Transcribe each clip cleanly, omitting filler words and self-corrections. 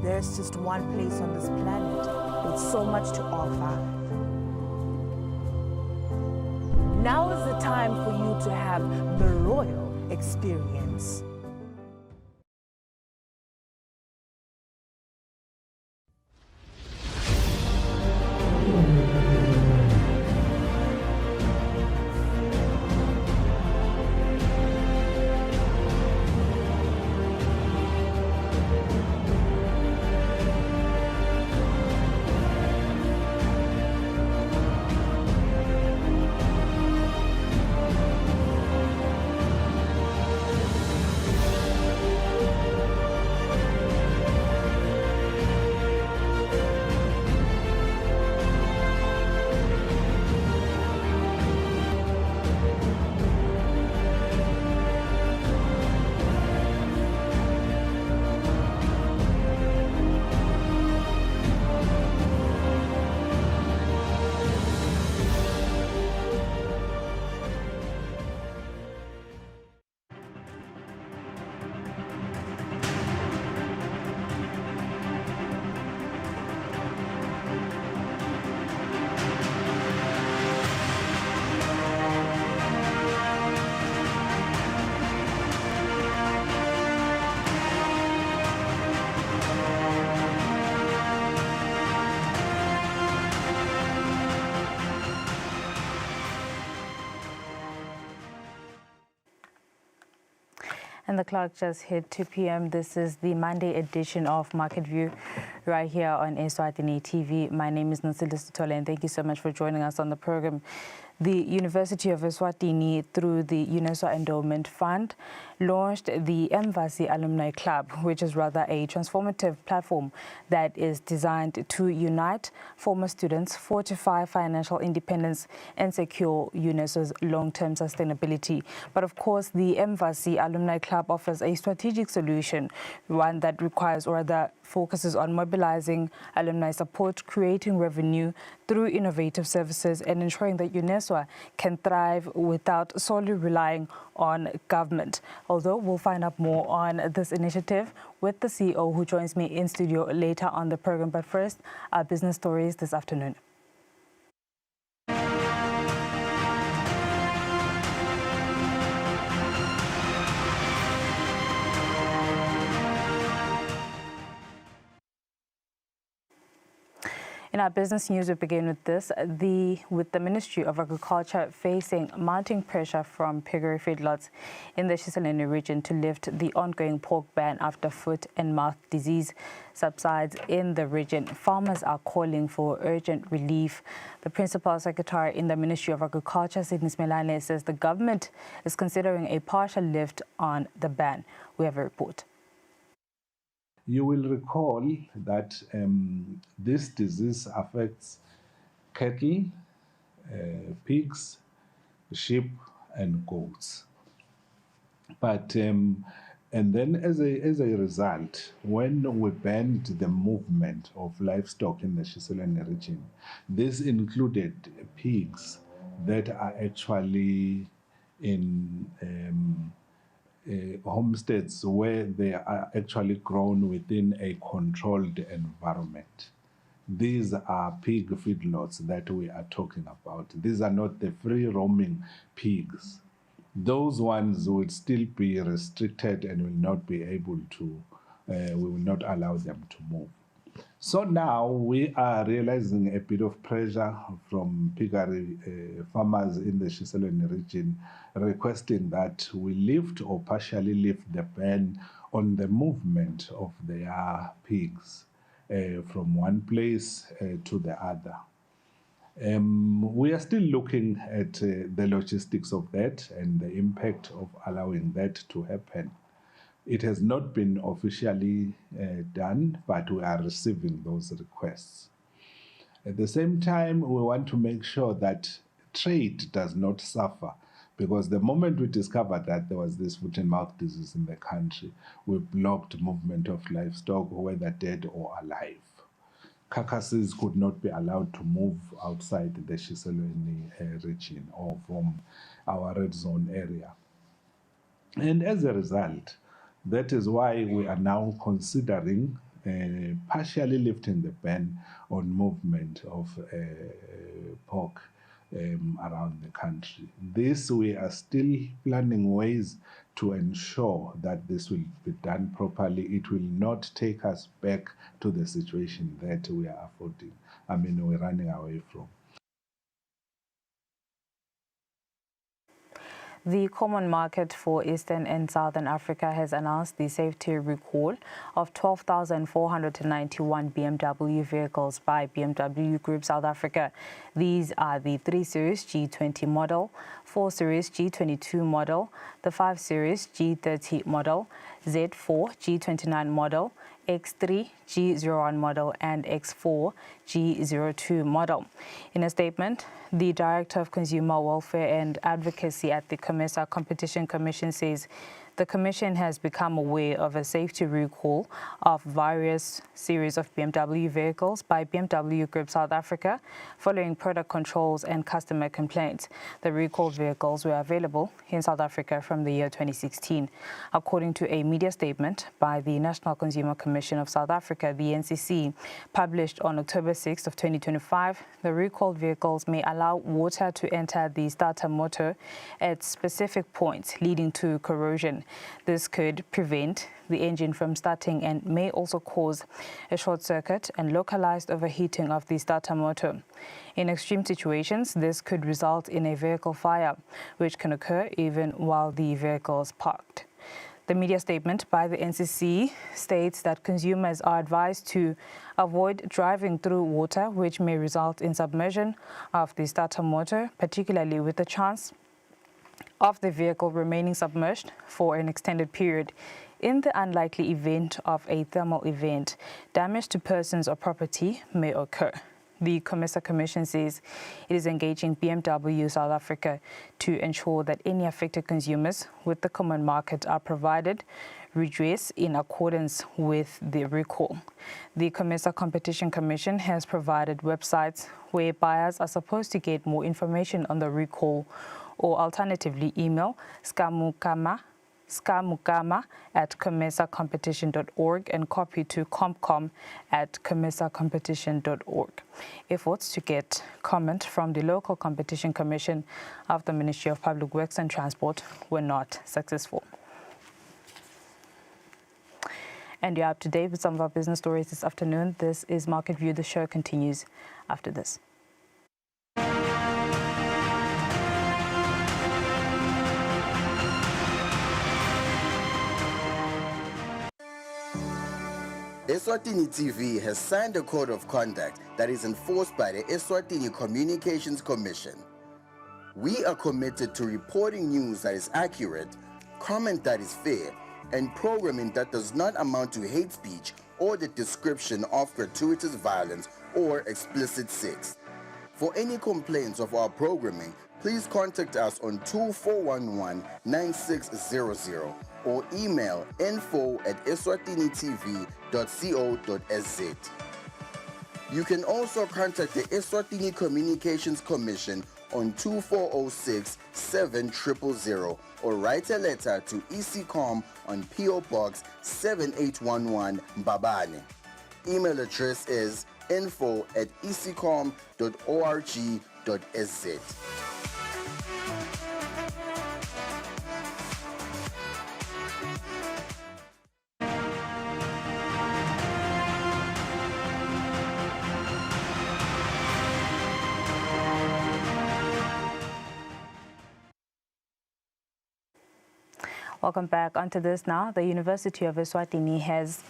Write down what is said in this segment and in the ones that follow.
There's just one place on this planet with so much to offer. Now is the time for you to have the royal experience. And the clock just hit 2 p.m. This is the Monday edition of Market View right here on Eswatini TV. My name is Nosile Sitole, and thank you so much for joining us on the program. The University of Eswatini, through the UNESCO Endowment Fund, launched the Embassy Alumni Club, which is rather a transformative platform that is designed to unite former students, fortify financial independence, and secure UNESO's long-term sustainability. But of course, the Embassy Alumni Club offers a strategic solution, one that requires or rather focuses on mobilizing alumni support, creating revenue through innovative services, and ensuring that UNESCO can thrive without solely relying on government. Although we'll find out more on this initiative with the CEO, who joins me in studio later on the program. But first, our business stories this afternoon. In our business news, we begin with this. With the Ministry of Agriculture facing mounting pressure from piggery feedlots in the Eswatini region to lift the ongoing pork ban after foot and mouth disease subsides in the region, farmers are calling for urgent relief. The Principal Secretary in the Ministry of Agriculture, Sidney Smelane, says the government is considering a partial lift on the ban. We have a report. You will recall that this disease affects cattle, pigs, sheep, and goats. But and then as a result, when we banned the movement of livestock in the Eswatini region, this included pigs that are actually in homesteads where they are actually grown within a controlled environment. These are pig feedlots that we are talking about. These are not the free roaming pigs. Those ones would still be restricted and will not be able to, we will not allow them to move. So now we are realizing a bit of pressure from piggery farmers in the Eswatini region requesting that we lift or partially lift the ban on the movement of their pigs from one place to the other. We are still looking at the logistics of that and the impact of allowing that to happen. It has not been officially done, but we are receiving those requests. At the same time, we want to make sure that trade does not suffer, because the moment we discovered that there was this foot and mouth disease in the country, we blocked movement of livestock, whether dead or alive. Carcasses could not be allowed to move outside the Eswatini region or from our red zone area. And as a result, that is why we are now considering partially lifting the ban on movement of pork around the country. This, we are still planning ways to ensure that this will be done properly. It will not take us back to the situation that we are we're running away from. The Common Market for Eastern and Southern Africa has announced the safety recall of 12,491 BMW vehicles by BMW Group South Africa. These are the 3 Series G20 model, 4 Series G22 model, the 5 Series G30 model, Z4 G29 model, X3 G01 model and X4 G02 model. In a statement, the Director of Consumer Welfare and Advocacy at the COMESA Competition Commission says the Commission has become aware of a safety recall of various series of BMW vehicles by BMW Group South Africa following product controls and customer complaints. The recalled vehicles were available in South Africa from the year 2016. According to a media statement by the National Consumer Commission of South Africa, the NCC, published on October 6th of 2025, the recalled vehicles may allow water to enter the starter motor at specific points, leading to corrosion. This could prevent the engine from starting and may also cause a short circuit and localized overheating of the starter motor. In extreme situations, this could result in a vehicle fire, which can occur even while the vehicle is parked. The media statement by the NCC states that consumers are advised to avoid driving through water, which may result in submersion of the starter motor, particularly with the chance of the vehicle remaining submerged for an extended period. In the unlikely event of a thermal event, damage to persons or property may occur. The COMESA Commission says it is engaging BMW South Africa to ensure that any affected consumers with the common market are provided redress in accordance with the recall. The COMESA Competition Commission has provided websites where buyers are supposed to get more information on the recall, or alternatively email scamukama@comesacompetition.org and copy to compcom@comesacompetition.org. Efforts to get comment from the local competition commission of the Ministry of Public Works and Transport were not successful. And you're up to date with some of our business stories this afternoon. This is Market View. The show continues after this. Eswatini TV has signed a code of conduct that is enforced by the Eswatini Communications Commission. We are committed to reporting news that is accurate, comment that is fair, and programming that does not amount to hate speech or the description of gratuitous violence or explicit sex. For any complaints of our programming, please contact us on 2411-9600 or email info@eswatinitv.co.za. You can also contact the Eswatini Communications Commission on 2406-7000 or write a letter to ECCOM on PO Box 7811 Mbabane. Email address is info@ecom.org.sz. Welcome back. Onto this now. The University of Eswatini has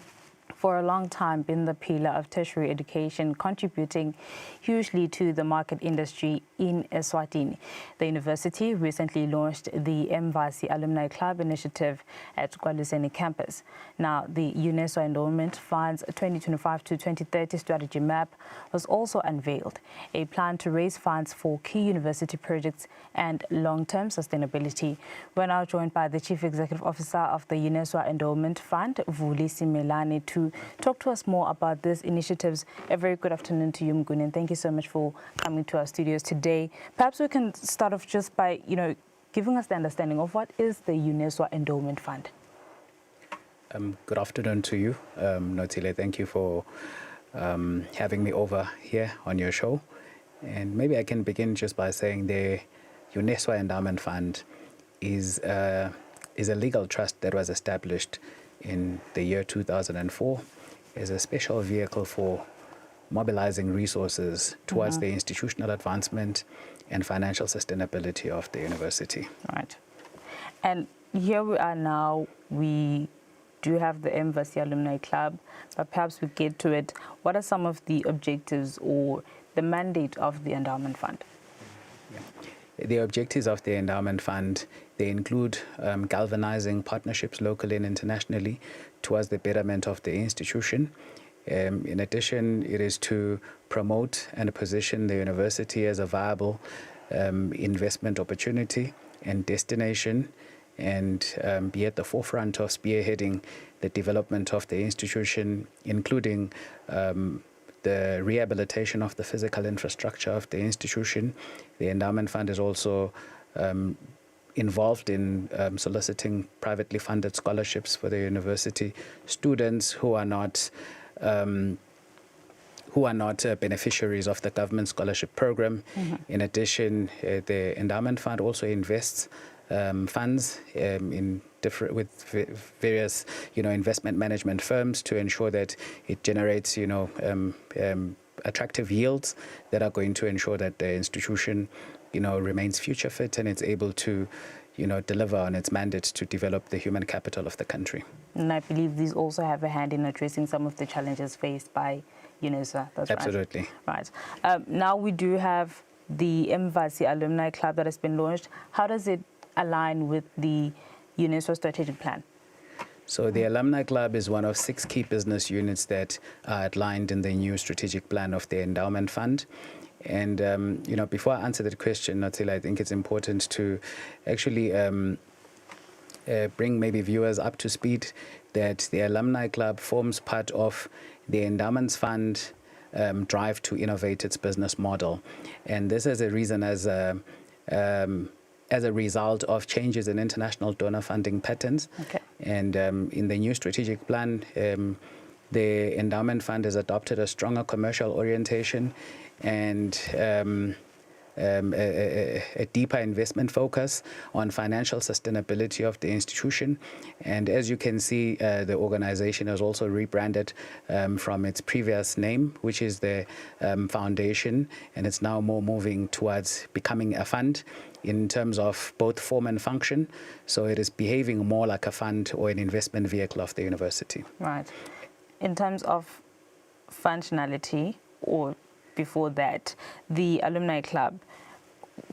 for a long time been the pillar of tertiary education, contributing hugely to the market industry in Eswatini. The university recently launched the Mvasi Alumni Club initiative at Kwaluseni campus. Now, the UNESCO Endowment Fund's 2025 to 2030 strategy map was also unveiled, a plan to raise funds for key university projects and long-term sustainability. We're now joined by the Chief Executive Officer of the UNESCO Endowment Fund, Vulisi Melane, to talk to us more about these initiatives. A very good afternoon to you, Mguni, and thank you so much for coming to our studios today. Perhaps we can start off just by, giving us the understanding of what is the UNESCO Endowment Fund. Good afternoon to you, Notile. Thank you for having me over here on your show. And maybe I can begin just by saying the UNESCO Endowment Fund is a legal trust that was established in the year 2004 as a special vehicle for mobilizing resources towards the institutional advancement and financial sustainability of the university. Right. And here we are now. We do have the Embassy Alumni Club, but perhaps we get to it. What are some of the objectives or the mandate of the Endowment Fund? Yeah. The objectives of the Endowment Fund, they include galvanizing partnerships locally and internationally towards the betterment of the institution. In addition, it is to promote and position the university as a viable investment opportunity and destination, and be at the forefront of spearheading the development of the institution, including the rehabilitation of the physical infrastructure of the institution. The Endowment Fund is also involved in soliciting privately funded scholarships for the university students who are not beneficiaries of the government scholarship program. In addition, the Endowment Fund also invests funds with various, investment management firms to ensure that it generates, attractive yields that are going to ensure that the institution, remains future fit and it's able to, deliver on its mandate to develop the human capital of the country. And I believe these also have a hand in addressing some of the challenges faced by UNESCO. That's Absolutely. Right. Now we do have the Embassy Alumni Club that has been launched. How does it align with the UNESCO strategic plan? So the Alumni Club is one of 6 key business units that are outlined in the new strategic plan of the Endowment Fund. And, before I answer that question, Natila, I think it's important to actually bring maybe viewers up to speed that the Alumni Club forms part of the Endowments Fund drive to innovate its business model. And this is a reason as a result of changes in international donor funding patterns. Okay. And in the new strategic plan, the Endowment Fund has adopted a stronger commercial orientation and a deeper investment focus on financial sustainability of the institution. And as you can see, the organization has also rebranded from its previous name, which is the foundation, and it's now more moving towards becoming a fund in terms of both form and function. So it is behaving more like a fund or an investment vehicle of the university. Right. In terms of functionality, or before that, the Alumni Club,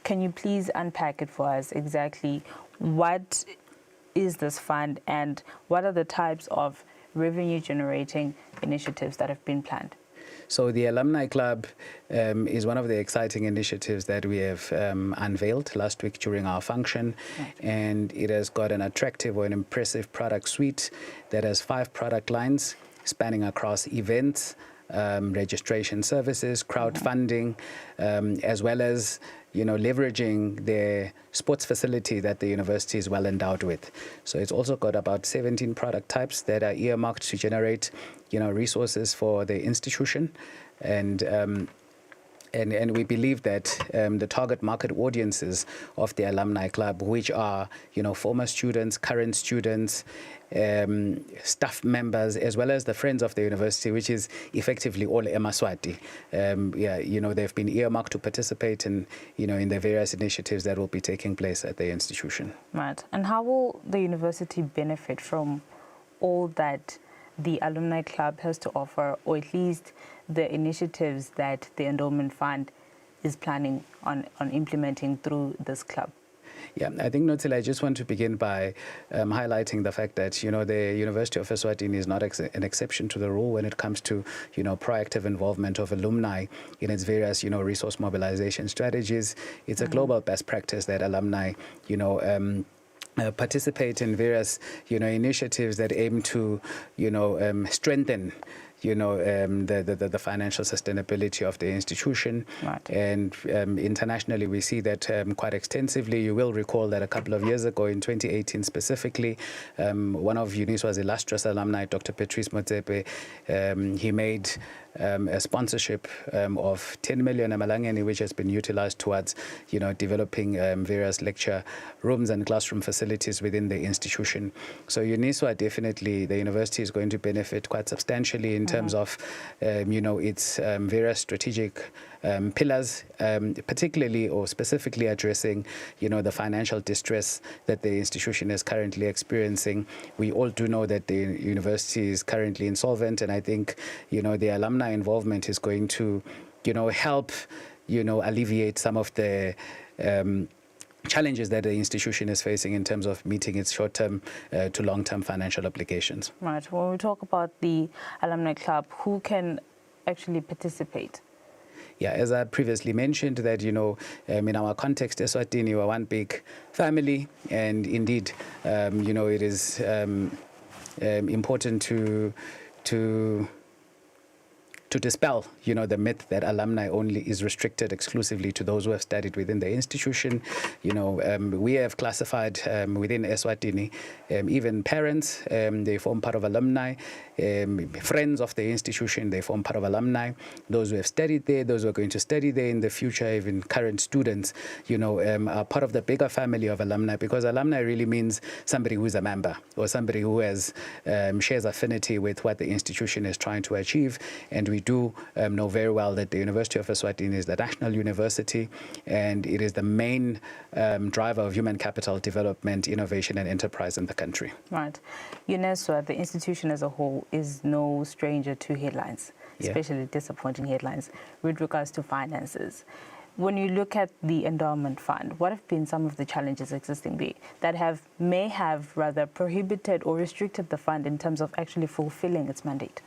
can you please unpack it for us exactly? What is this fund and what are the types of revenue generating initiatives that have been planned? So the Alumni Club is one of the exciting initiatives that we have unveiled last week during our function. Right. And it has got an attractive or an impressive product suite that has 5 product lines spanning across events, registration services, crowdfunding, as well as leveraging the sports facility that the university is well endowed with. So it's also got about 17 product types that are earmarked to generate resources for the institution. And we believe that the target market audiences of the Alumni Club, which are former students, current students, staff members, as well as the friends of the university, which is effectively all Eswatini. They've been earmarked to participate in the various initiatives that will be taking place at the institution. Right. And how will the university benefit from all that the Alumni Club has to offer, or at least the initiatives that the Endowment Fund is planning on implementing through this club? Yeah, I think, Notila, I just want to begin by highlighting the fact that, the University of Eswatini is not an exception to the rule when it comes to, proactive involvement of alumni in its various, resource mobilization strategies. It's a global best practice that alumni, participate in various, initiatives that aim to, strengthen, the financial sustainability of the institution. Right. And internationally, we see that quite extensively. You will recall that a couple of years ago, in 2018 specifically, one of UNISWA's illustrious alumni, Dr. Patrice Motsepe, he made a sponsorship of 10 million emalangeni, which has been utilized towards, developing various lecture rooms and classroom facilities within the institution. So UNISWA, definitely, the university is going to benefit quite substantially in terms of, its various strategic pillars, particularly or specifically addressing, the financial distress that the institution is currently experiencing. We all do know that the university is currently insolvent, and I think, the alumni involvement is going to, help, alleviate some of the challenges that the institution is facing in terms of meeting its short-term to long-term financial obligations. Right. When we talk about the alumni club, who can actually participate? Yeah, as I previously mentioned, that, in our context, Eswatini, we're one big family, and indeed, it is important to dispel, the myth that alumni only is restricted exclusively to those who have studied within the institution. We have classified within Eswatini, even parents, they form part of alumni, friends of the institution, they form part of alumni, those who have studied there, those who are going to study there in the future, even current students, are part of the bigger family of alumni, because alumni really means somebody who is a member or somebody who has shares affinity with what the institution is trying to achieve. And we do know very well that the University of Eswatini is the national university, and it is the main driver of human capital development, innovation, and enterprise in the country. Right. UNESWA, the institution as a whole, is no stranger to headlines, especially disappointing headlines with regards to finances. When you look at the endowment fund, what have been some of the challenges existing there that may have rather prohibited or restricted the fund in terms of actually fulfilling its mandate?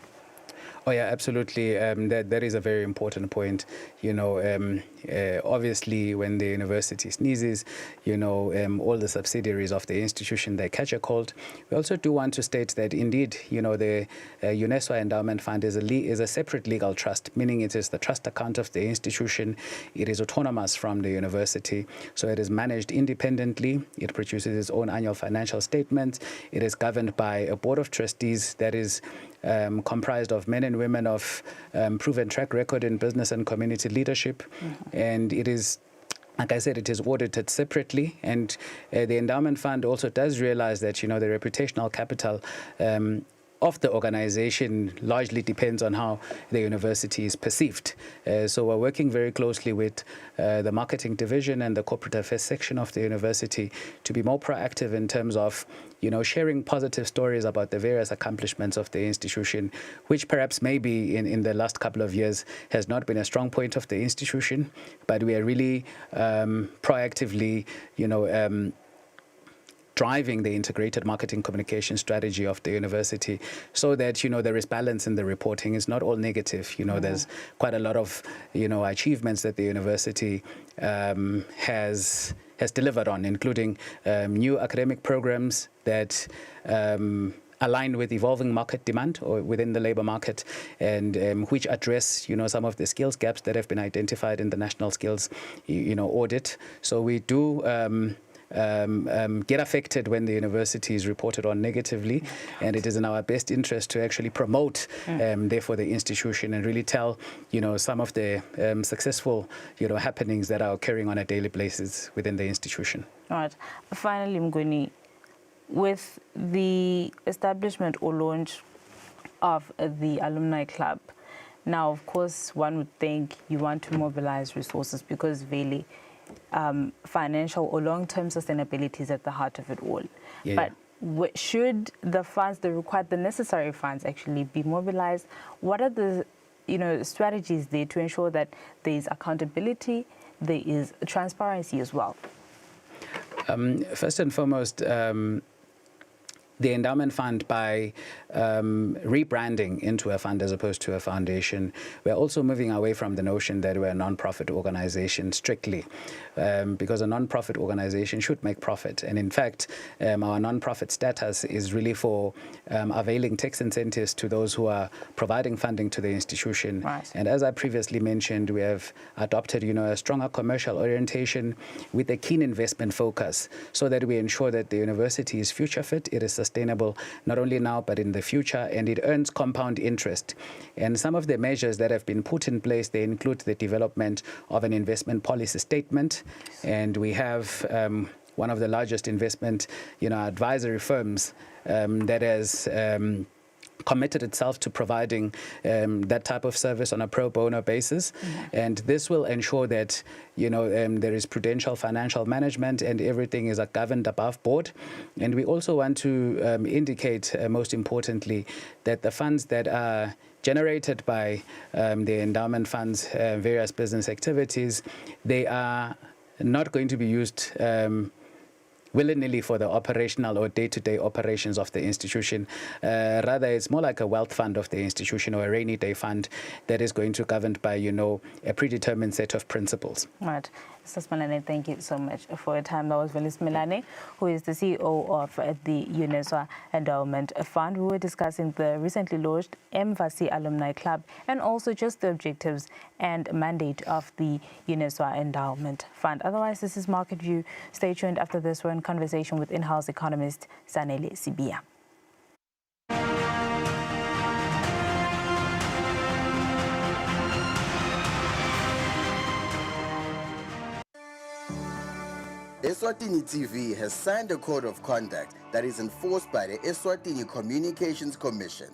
Oh, yeah, absolutely. That is a very important point. Obviously, when the university sneezes, all the subsidiaries of the institution, they catch a cold. We also do want to state that, indeed, the UNESWA Endowment Fund is a separate legal trust, meaning it is the trust account of the institution. It is autonomous from the university, so it is managed independently. It produces its own annual financial statements. It is governed by a board of trustees that is comprised of men and women of proven track record in business and community leadership. And it is, like I said, it is audited separately. And the endowment fund also does realize that, the reputational capital of the organization largely depends on how the university is perceived. So we're working very closely with the marketing division and the corporate affairs section of the university to be more proactive in terms of, sharing positive stories about the various accomplishments of the institution, which perhaps maybe in the last couple of years has not been a strong point of the institution. But we are really proactively, driving the integrated marketing communication strategy of the university so that, there is balance in the reporting. It's not all negative. There's quite a lot of, achievements that the university has delivered on, including new academic programs that align with evolving market demand or within the labor market, and which address, some of the skills gaps that have been identified in the national skills, audit. So we do get affected when the university is reported on negatively, and it is in our best interest to actually promote, therefore, the institution and really tell, some of the successful, happenings that are occurring on a daily basis within the institution. All right. Finally, Mnguni, with the establishment or launch of the alumni club, now, of course, one would think you want to mobilize resources because really financial or long-term sustainability is at the heart of it all. But should the funds, the necessary funds actually be mobilized? What are the strategies there to ensure that there is accountability, there is transparency as well? First and foremost, the endowment fund by rebranding into a fund as opposed to a foundation. We're also moving away from the notion that we're a non-profit organization strictly, because a non-profit organization should make profit. And in fact, our non-profit status is really for availing tax incentives to those who are providing funding to the institution. Right. And as I previously mentioned, we have adopted, a stronger commercial orientation with a keen investment focus, so that we ensure that the university is future fit, it is sustainable, not only now, but in the future, and it earns compound interest. And some of the measures that have been put in place, they include the development of an investment policy statement, and we have one of the largest investment, advisory firms that has committed itself to providing that type of service on a pro bono basis. And this will ensure that, there is prudential financial management and everything is governed above board. And we also want to indicate, most importantly, that the funds that are generated by the endowment funds, various business activities, they are not going to be used willy-nilly for the operational or day-to-day operations of the institution. Rather, it's more like a wealth fund of the institution or a rainy day fund that is going to be governed by, a predetermined set of principles. Right. Mr. Smalane, thank you so much for your time. That was Velis Milane, who is the CEO of the UNESCO Endowment Fund. We were discussing the recently launched MVASI Alumni Club and also just the objectives and mandate of the UNESCO Endowment Fund. Otherwise, this is Market View. Stay tuned. After this, we're in conversation with in-house economist Zanele Sibia. Eswatini TV has signed a code of conduct that is enforced by the Eswatini Communications Commission.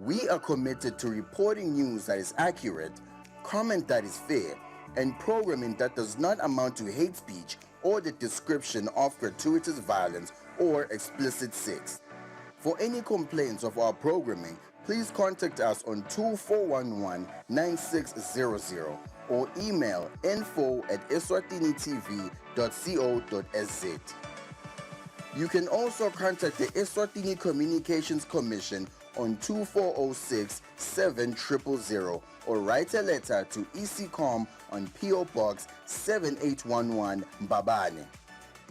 We are committed to reporting news that is accurate, comment that is fair, and programming that does not amount to hate speech or the description of gratuitous violence or explicit sex. For any complaints of our programming, please contact us on 2411-9600 or email info@eswatinitv.co.za. You can also contact the Eswatini Communications Commission on 2406-7000 or write a letter to ECCOM on PO Box 7811 Mbabane.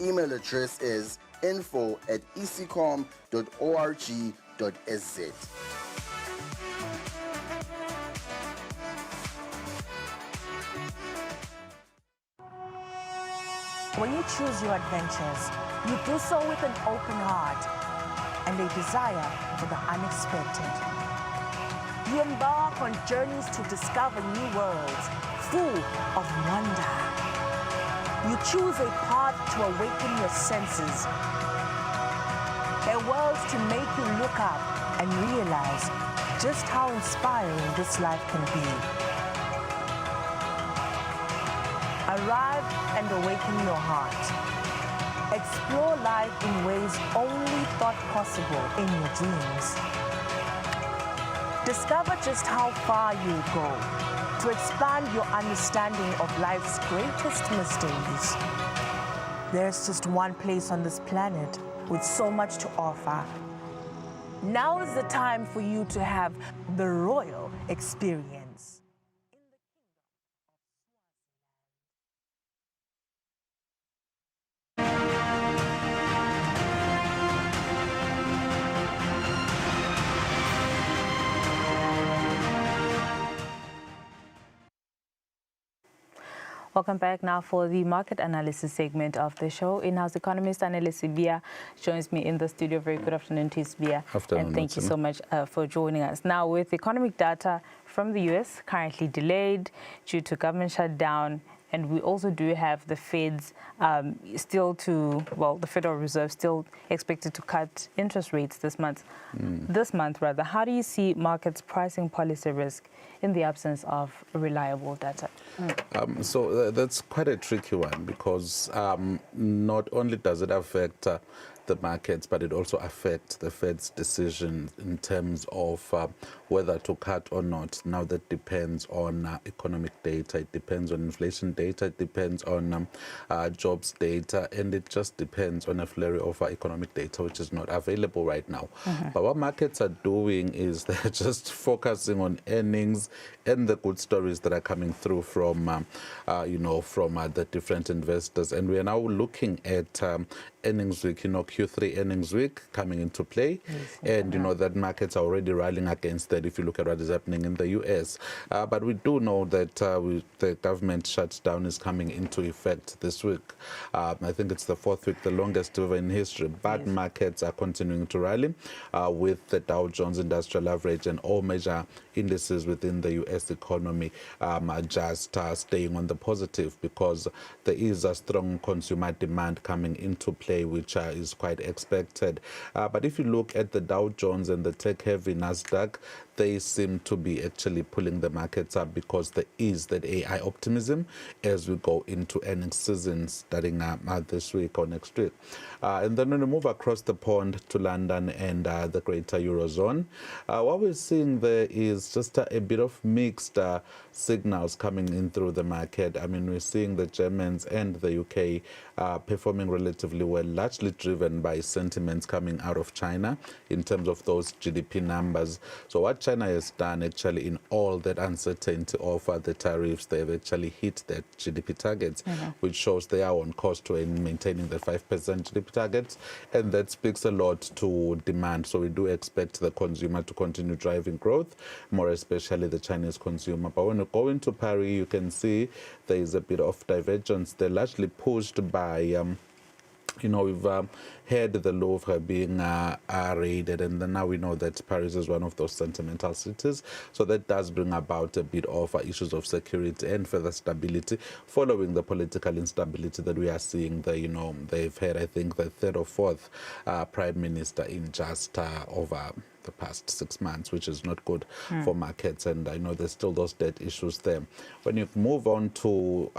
Email address is info@ecom.org.sz. When you choose your adventures, you do so with an open heart and a desire for the unexpected. You embark on journeys to discover new worlds full of wonder. You choose a path to awaken your senses, a world to make you look up and realize just how inspiring this life can be. Arrive and awaken your heart. Explore life in ways only thought possible in your dreams. Discover just how far you go to expand your understanding of life's greatest mysteries. There's just one place on this planet with so much to offer. Now is the time for you to have the royal experience. Welcome back now for the market analysis segment of the show. In-house economist Zanele Sibia joins me in the studio. Very good afternoon to you, Sibia. Afternoon. And thank you so much for joining us. Now, with economic data from the U.S. currently delayed due to government shutdown, and we also do have the Fed's the Federal Reserve still expected to cut interest rates this month. How do you see markets pricing policy risk in the absence of reliable data? So that's quite a tricky one, because not only does it affect the markets, but it also affects the Fed's decision in terms of whether to cut or not. Now that depends on economic data, it depends on inflation data, it depends on jobs data, and it just depends on a flurry of economic data which is not available right now. But what markets are doing is they're just focusing on earnings and the good stories that are coming through from the different investors. And we are now looking at earnings week, Q3 earnings week coming into play. And, that markets are already rallying against that if you look at what is happening in the US. But we do know that the government shutdown is coming into effect this week. I think it's the fourth week, the longest ever in history. But markets are continuing to rally with the Dow Jones Industrial Average and all major indices within the US economy are just staying on the positive because there is a strong consumer demand coming into play, which is quite expected. But if you look at the Dow Jones and the tech-heavy Nasdaq, they seem to be actually pulling the markets up because there is that AI optimism as we go into earnings season starting this week or next week. And then when we move across the pond to London and the greater Eurozone, what we're seeing there is just a bit of mixed signals coming in through the market. I mean, we're seeing the Germans and the UK performing relatively well, largely driven by sentiments coming out of China in terms of those GDP numbers. So what China has done actually in all that uncertainty of the tariffs, they've actually hit their GDP targets, which shows they are on course to maintaining the 5% GDP targets. And that speaks a lot to demand. So we do expect the consumer to continue driving growth, more especially the Chinese consumer. But when you go into Paris, you can see there is a bit of divergence. They're largely pushed by we've had the Louvre being raided, and then now we know that Paris is one of those sentimental cities. So that does bring about a bit of issues of security and further stability following the political instability that we are seeing there. They've had, I think, the third or fourth prime minister in just over the past 6 months, which is not good for markets. And I know there's still those debt issues there. When you move on to,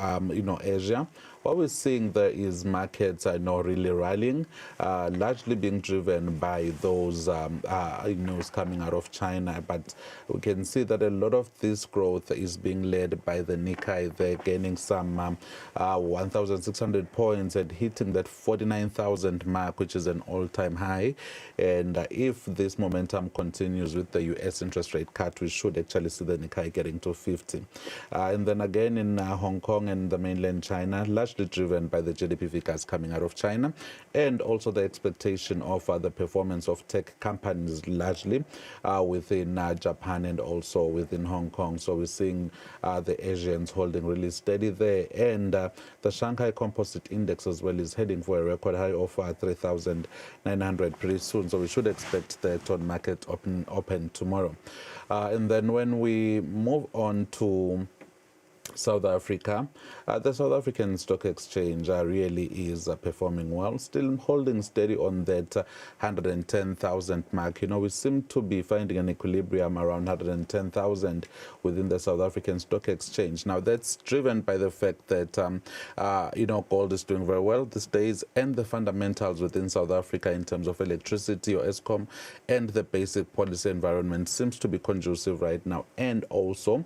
Asia, what we're seeing there is markets are not really rallying, largely being driven by those news coming out of China. But we can see that a lot of this growth is being led by the Nikkei. They're gaining some 1,600 points and hitting that 49,000 mark, which is an all-time high. And if this momentum continues with the US interest rate cut, we should actually see the Nikkei getting to 50. And then again in Hong Kong and the mainland China, largely driven by the GDP figures coming out of China, and also the expectation of the performance of tech companies largely within Japan and also within Hong Kong. So we're seeing the Asians holding really steady there. And the Shanghai Composite Index as well is heading for a record high of 3,900 pretty soon. So we should expect that on market open tomorrow. And then when we move on to South Africa, the South African Stock Exchange really is performing well, still holding steady on that 110,000 mark. We seem to be finding an equilibrium around 110,000 within the South African Stock Exchange. Now, that's driven by the fact that, gold is doing very well these days, and the fundamentals within South Africa in terms of electricity or Eskom and the basic policy environment seems to be conducive right now. And also,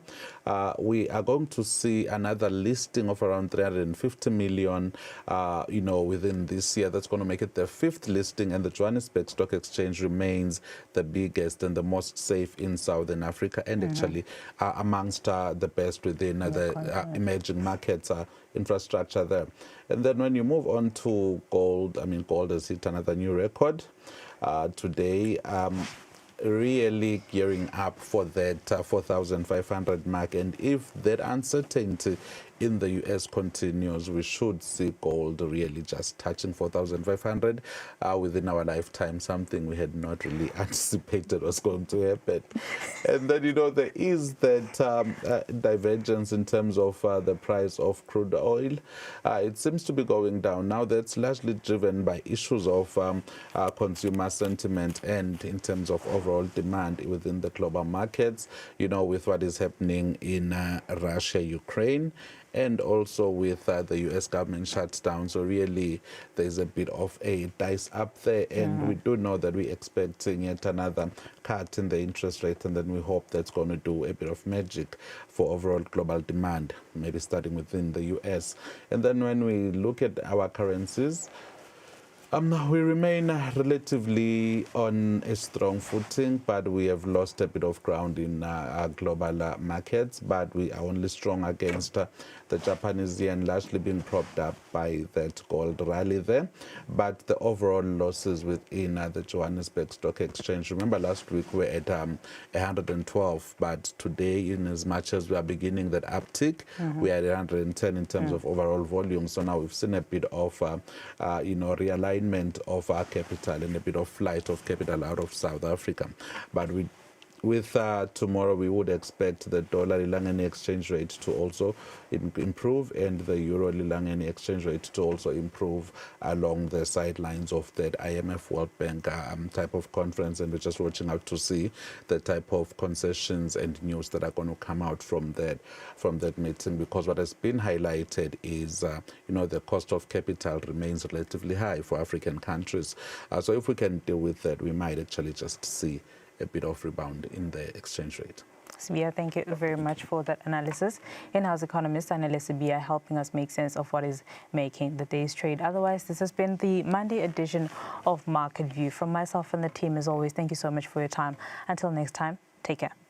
we are going to see another listing of around 350 million, within this year. That's going to make it the fifth listing, and the Johannesburg Stock Exchange remains the biggest and the most safe in Southern Africa, and actually amongst the best within the emerging markets infrastructure there. And then when you move on to gold, gold has hit another new record today. Really gearing up for that 4,500 mark. And if that uncertainty in the US continues, we should see gold really just touching 4,500 within our lifetime, something we had not really anticipated was going to happen. And then, there is that divergence in terms of the price of crude oil. It seems to be going down. Now, that's largely driven by issues of consumer sentiment and in terms of overall demand within the global markets, with what is happening in Russia, Ukraine, and also with the US government shutdown. So really there's a bit of a dice up there, and we do know that we're expecting yet another cut in the interest rate, and then we hope that's going to do a bit of magic for overall global demand, maybe starting within the US. And then when we look at our currencies, we remain relatively on a strong footing, but we have lost a bit of ground in our global markets, but we are only strong against the Japanese yen, largely being propped up by that gold rally there. But the overall losses within the Johannesburg Stock Exchange, remember last week we were at 112, but today, in as much as we are beginning that uptick, we are at 110 in terms of overall volume. So now we've seen a bit of realignment of our capital and a bit of flight of capital out of South Africa. But with tomorrow, we would expect the dollar-Lilangeni exchange rate to also improve, and the euro-Lilangeni exchange rate to also improve along the sidelines of that IMF World Bank type of conference. And we're just watching out to see the type of concessions and news that are going to come out from that meeting, because what has been highlighted is the cost of capital remains relatively high for African countries. So if we can deal with that, we might actually just see a bit of rebound in the exchange rate. Sibiya, thank you very much for that analysis. In-house economist Anele Sibiya helping us make sense of what is making the day's trade. Otherwise, this has been the Monday edition of Market View. From myself and the team, as always, thank you so much for your time. Until next time, take care.